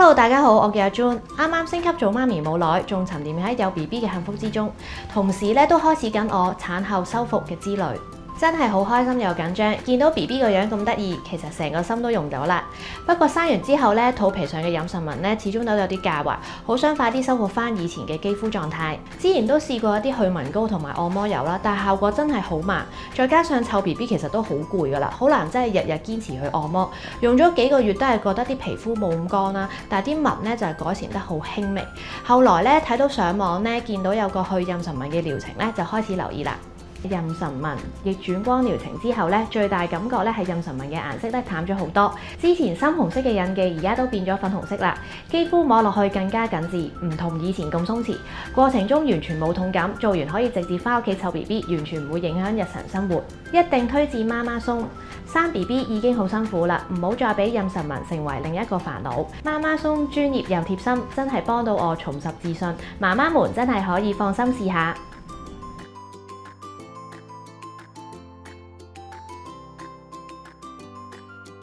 Hello， 大家好，我叫阿 June， 啱啱升級做媽咪冇耐，仲沉澱喺有 BB 嘅幸福之中，同時咧都開始緊我產後修復嘅之旅。真係好開心又緊張，見到 BB 個樣咁得意，其實成個心都用咗啦。不過生完之後咧，肚皮上嘅妊娠紋咧，始終都有啲架滑，好想快啲修復翻以前嘅肌膚狀態。之前都試過一啲去紋膏同埋按摩油啦，但係效果真係好慢。再加上湊 BB 其實都好攰噶啦，好難真係日日堅持去按摩。用咗幾個月都係覺得啲皮膚冇咁乾啦，但係啲紋咧就係改善得好輕微。後來咧睇到上網咧見到有個去妊娠紋嘅療程咧，就開始留意啦。妊娠紋逆轉光療程之後咧，最大感覺咧係妊娠紋嘅顏色咧淡咗好多。之前深紅色嘅印記而家都變咗粉紅色啦，肌膚摸落去更加緊緻，唔同以前咁鬆弛。過程中完全冇痛感，做完可以直接翻屋企湊 BB， 完全唔會影響日常生活。一定推薦媽媽鬆。生 BB 已經好辛苦啦，唔好再俾妊娠紋成為另一個煩惱。媽媽鬆專業又貼心，真係幫到我重拾自信。媽媽們真係可以放心試下。